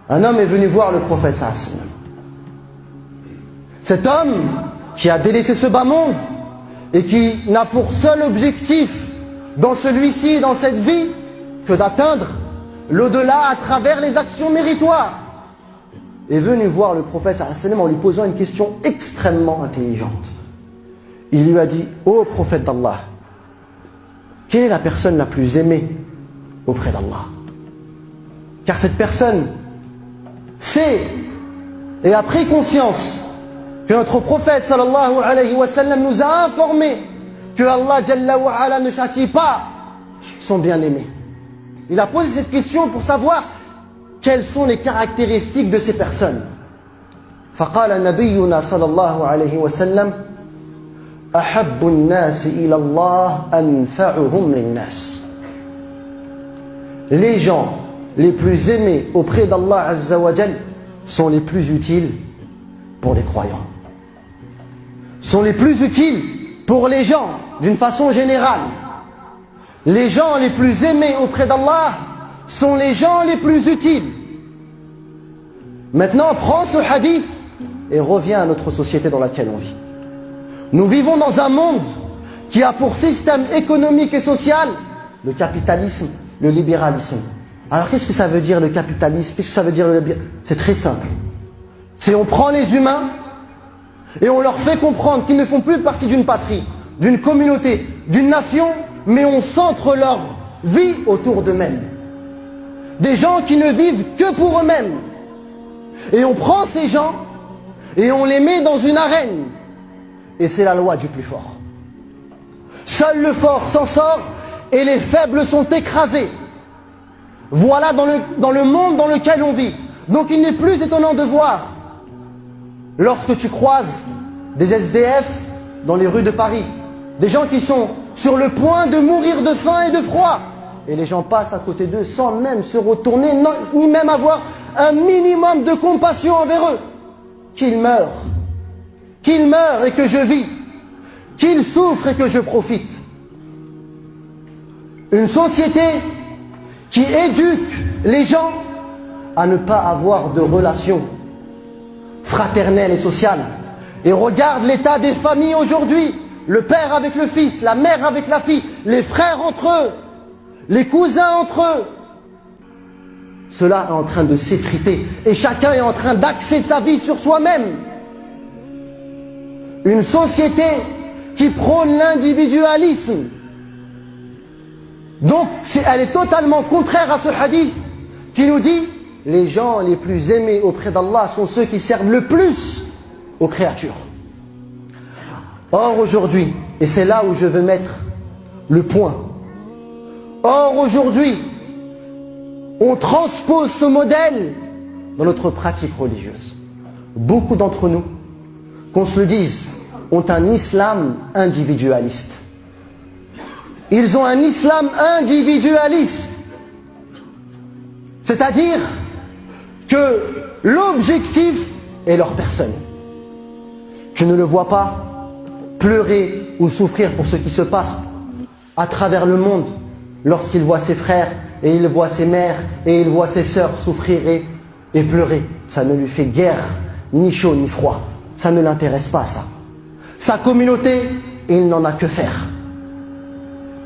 Un homme est venu voir le prophète sallallahu alayhi wa sallam. Cet homme qui a délaissé ce bas monde et qui n'a pour seul objectif dans celui-ci, dans cette vie, que d'atteindre l'au-delà à travers les actions méritoires, est venu voir le prophète sallallahu alayhi wa sallam en lui posant une question extrêmement intelligente. Il lui a dit: ô prophète d'Allah, quelle est la personne la plus aimée auprès d'Allah? Car cette personne sait et a pris conscience que notre prophète sallallahu alayhi wa sallam nous a informé que Allah Jalla wa Ala ne châtie pas son bien-aimé. Il a posé cette question pour savoir quelles sont les caractéristiques de ces personnes. فقال نبينا صلى الله عليه وسلم أحب الناس إلى الله أنفعهم للناس. Les gens les plus aimés auprès d'Allah Azza wa Jal sont les plus utiles pour les croyants. Sont les plus utiles pour les gens d'une façon générale. Les gens les plus aimés auprès d'Allah sont les gens les plus utiles. Maintenant, prends ce hadith et reviens à notre société dans laquelle on vit. Nous vivons dans un monde qui a pour système économique et social le capitalisme, le libéralisme. Alors qu'est-ce que ça veut dire le capitalisme? Qu'est-ce que ça veut dire le libéralisme? C'est très simple. C'est on prend les humains et on leur fait comprendre qu'ils ne font plus partie d'une patrie, d'une communauté, d'une nation, mais on centre leur vie autour d'eux-mêmes. Des gens qui ne vivent que pour eux-mêmes. Et on prend ces gens et on les met dans une arène. Et c'est la loi du plus fort. Seul le fort s'en sort et les faibles sont écrasés. Voilà dans le monde dans lequel on vit. Donc il n'est plus étonnant de voir, lorsque tu croises des SDF dans les rues de Paris, des gens qui sont sur le point de mourir de faim et de froid, et les gens passent à côté d'eux sans même se retourner, ni même avoir un minimum de compassion envers eux. Qu'ils meurent et que je vis, qu'ils souffrent et que je profite. Une société qui éduque les gens à ne pas avoir de relations fraternelles et sociales. Et regarde l'état des familles aujourd'hui, le père avec le fils, la mère avec la fille, les frères entre eux, les cousins entre eux. Cela est en train de s'effriter et chacun est en train d'axer sa vie sur soi-même. Une société qui prône l'individualisme. Donc elle est totalement contraire à ce hadith qui nous dit: les gens les plus aimés auprès d'Allah sont ceux qui servent le plus aux créatures. Or aujourd'hui, et c'est là où je veux mettre le point, or aujourd'hui, on transpose ce modèle dans notre pratique religieuse. Beaucoup d'entre nous, qu'on se le dise, ont un islam individualiste. Ils ont un islam individualiste. C'est-à-dire que l'objectif est leur personne. Tu ne le vois pas pleurer ou souffrir pour ce qui se passe à travers le monde lorsqu'il voit ses frères et il voit ses mères et il voit ses sœurs souffrir et pleurer. Ça ne lui fait guère ni chaud ni froid. Ça ne l'intéresse pas, ça. Sa communauté, il n'en a que faire.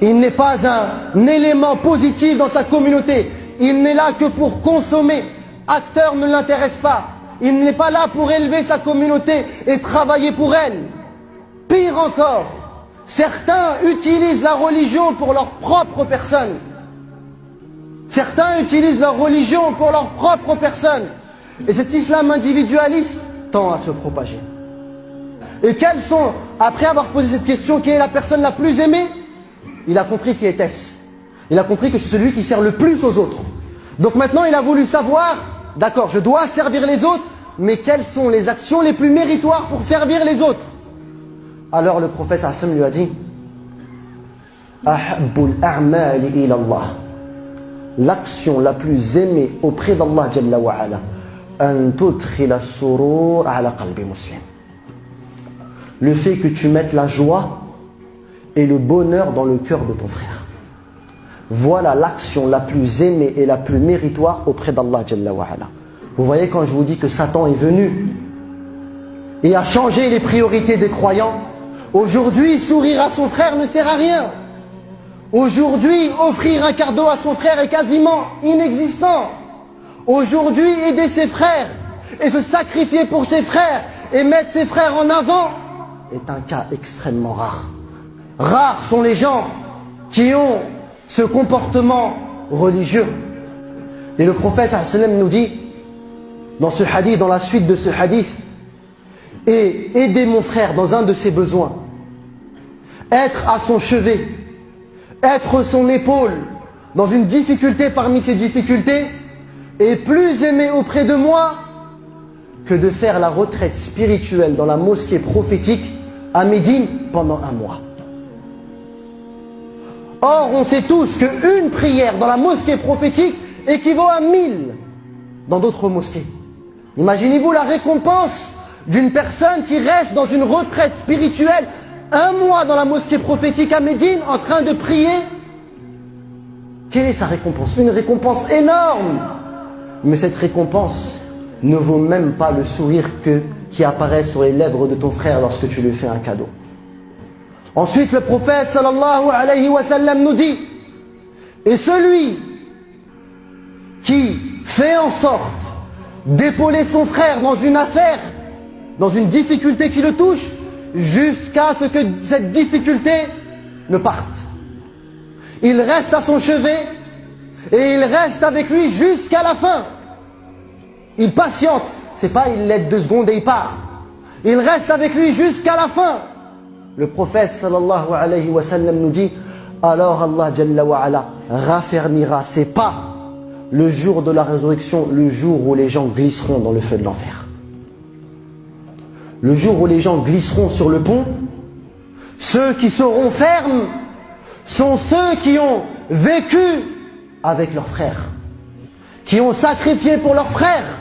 Il n'est pas un élément positif dans sa communauté. Il n'est là que pour consommer. Acteur ne l'intéresse pas. Il n'est pas là pour élever sa communauté et travailler pour elle. Pire encore, certains utilisent la religion pour leur propre personne. Certains utilisent leur religion pour leur propre personne. Et cet islam individualiste tend à se propager. Et quels sont, après avoir posé cette question, qui est la personne la plus aimée? Il a compris qui était-ce. Il a compris que c'est celui qui sert le plus aux autres. Donc maintenant il a voulu savoir, d'accord, je dois servir les autres, mais quelles sont les actions les plus méritoires pour servir les autres? Alors le prophète sallallahu lui a dit: Ahabbul a'mali ila Allah. L'action la plus aimée auprès d'Allah Jalla wa Ala, an tudkhila as-surur ala qalbi muslim. Le fait que tu mettes la joie et le bonheur dans le cœur de ton frère. Voilà l'action la plus aimée et la plus méritoire auprès d'Allah Jalla wa Ala. Vous voyez quand je vous dis que Satan est venu et a changé les priorités des croyants, aujourd'hui sourire à son frère ne sert à rien. Aujourd'hui offrir un cadeau à son frère est quasiment inexistant. Aujourd'hui aider ses frères et se sacrifier pour ses frères et mettre ses frères en avant est un cas extrêmement rare. Rares sont les gens qui ont ce comportement religieux. Et le prophète sallam nous dit dans ce hadith, dans la suite de ce hadith, et aider mon frère dans un de ses besoins, être à son chevet, être son épaule dans une difficulté parmi ses difficultés, est plus aimé auprès de moi que de faire la retraite spirituelle dans la mosquée prophétique à Médine pendant un mois. Or, on sait tous qu'une prière dans la mosquée prophétique équivaut à 1000 dans d'autres mosquées. Imaginez-vous la récompense d'une personne qui reste dans une retraite spirituelle un mois dans la mosquée prophétique à Médine en train de prier. Quelle est sa récompense? Une récompense énorme. Mais cette récompense ne vaut même pas le sourire qui apparaît sur les lèvres de ton frère lorsque tu lui fais un cadeau. Ensuite, le prophète sallallahu alayhi wa sallam nous dit: et celui qui fait en sorte d'épauler son frère dans une affaire, dans une difficulté qui le touche, jusqu'à ce que cette difficulté ne parte. Il reste à son chevet et il reste avec lui jusqu'à la fin. Il patiente, c'est pas il l'aide 2 secondes et il part. Il reste avec lui jusqu'à la fin. Le prophète sallallahu alayhi wa sallam nous dit: alors Allah jalla wa ala raffermira ses pas le jour de la résurrection, le jour où les gens glisseront dans le feu de l'enfer. Le jour où les gens glisseront sur le pont, ceux qui seront fermes sont ceux qui ont vécu avec leurs frères, qui ont sacrifié pour leurs frères.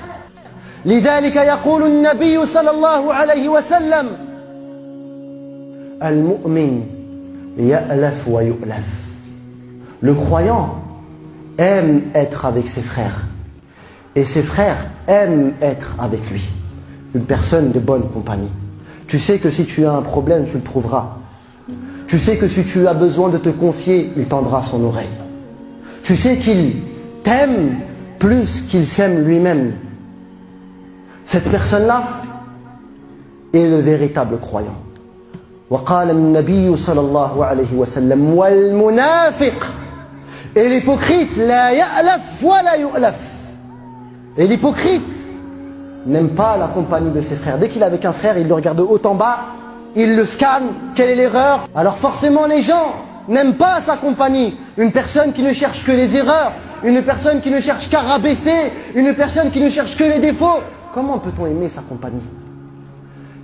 لذلك يقول النبي صلى الله عليه وسلم المؤمن يألف ويؤلف. Le croyant aime être avec ses frères et ses frères aiment être avec lui. Une personne de bonne compagnie. Tu sais que si tu as un problème, tu le trouveras. Tu sais que si tu as besoin de te confier, il tendra son oreille. Tu sais qu'il t'aime plus qu'il s'aime lui-même. Cette personne-là est le véritable croyant. وقال النبي صلى الله عليه وسلم والمنافق. Et l'hypocrite لا يألف ولا يؤلف. Et l'hypocrite n'aime pas la compagnie de ses frères. Dès qu'il est avec un frère, il le regarde de haut en bas, il le scanne, quelle est l'erreur? Alors forcément les gens n'aiment pas sa compagnie. Une personne qui ne cherche que les erreurs, une personne qui ne cherche qu'à rabaisser, une personne qui ne cherche que les défauts. Comment peut-on aimer sa compagnie?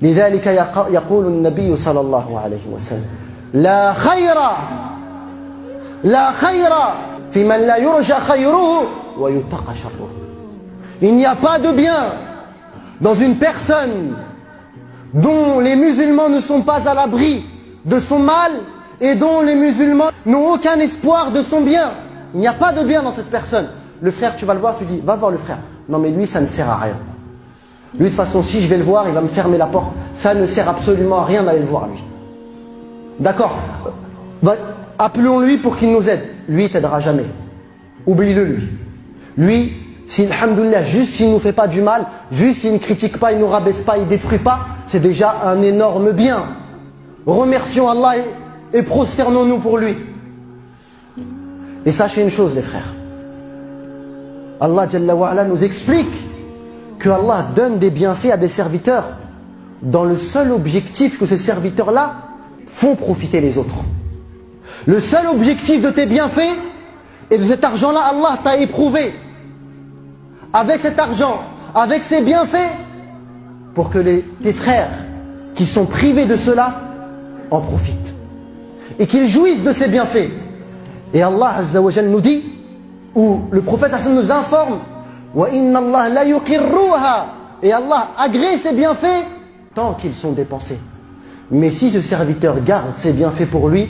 لذلك يقول النبي صلى الله عليه وسلم لا خير في من لا يرجى خيره ويتقى شره. Il n'y a pas de bien dans une personne dont les musulmans ne sont pas à l'abri de son mal et dont les musulmans n'ont aucun espoir de son bien. Il n'y a pas de bien dans cette personne. Le frère, tu vas le voir, tu dis, va voir le frère. Non mais lui, ça ne sert à rien. Lui, de toute façon, si je vais le voir, il va me fermer la porte. Ça ne sert absolument à rien d'aller le voir, lui. D'accord. Appelons-lui pour qu'il nous aide. Lui, il t'aidera jamais. Oublie-le, lui. Lui, si, alhamdoulilah, juste s'il ne nous fait pas du mal, juste s'il ne critique pas, il ne nous rabaisse pas, il ne détruit pas, c'est déjà un énorme bien. Remercions Allah et prosternons-nous pour lui. Et sachez une chose, les frères. Allah Jalla wa Ala nous explique que Allah donne des bienfaits à des serviteurs dans le seul objectif que ces serviteurs-là font profiter les autres. Le seul objectif de tes bienfaits et de cet argent-là, Allah t'a éprouvé avec cet argent, avec ces bienfaits, pour que tes frères qui sont privés de cela en profitent et qu'ils jouissent de ces bienfaits. Et Allah Azza wa Jal nous dit, ou le prophète Hassan nous informe, وَإِنَّ اللَّهَ لَا يُقِرُّهَا. Et Allah agrée ses bienfaits tant qu'ils sont dépensés. Mais si ce serviteur garde ses bienfaits pour lui,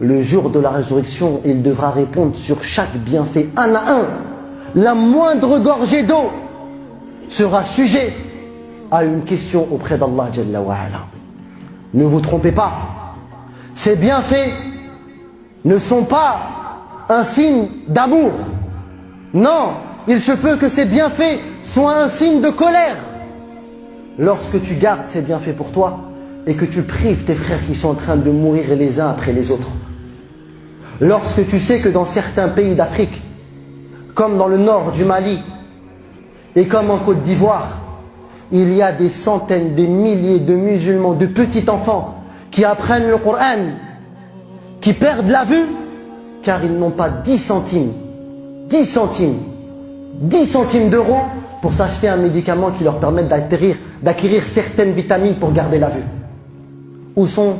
le jour de la résurrection, il devra répondre sur chaque bienfait un à un. La moindre gorgée d'eau sera sujet à une question auprès d'Allah Jalla wa Ala. Ne vous trompez pas, ces bienfaits ne sont pas un signe d'amour. Non, il se peut que ces bienfaits soient un signe de colère. Lorsque tu gardes ces bienfaits pour toi et que tu prives tes frères qui sont en train de mourir les uns après les autres. Lorsque tu sais que dans certains pays d'Afrique, comme dans le nord du Mali et comme en Côte d'Ivoire, il y a des centaines, des milliers de musulmans, de petits enfants qui apprennent le Coran, qui perdent la vue car ils n'ont pas 10 centimes d'euros pour s'acheter un médicament qui leur permette d'acquérir certaines vitamines pour garder la vue. Où sont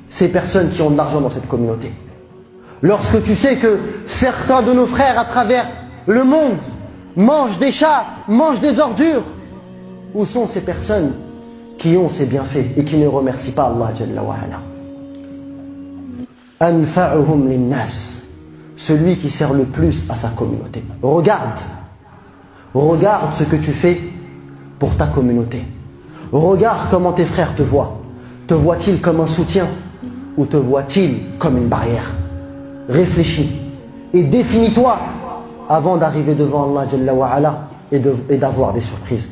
ces personnes qui ont de l'argent dans cette communauté? Lorsque tu sais que certains de nos frères à travers le monde mangent des chats, mangent des ordures, où sont ces personnes qui ont ces bienfaits et qui ne remercient pas Allah Jalla wa Ala? Anfa'uhum linnas, celui qui sert le plus à sa communauté. Regarde ce que tu fais pour ta communauté. Regarde comment tes frères te voient. Te voient-ils comme un soutien ou te voient-ils comme une barrière? Réfléchis et définis-toi avant d'arriver devant Allah Jalla wa Ala et d'avoir des surprises.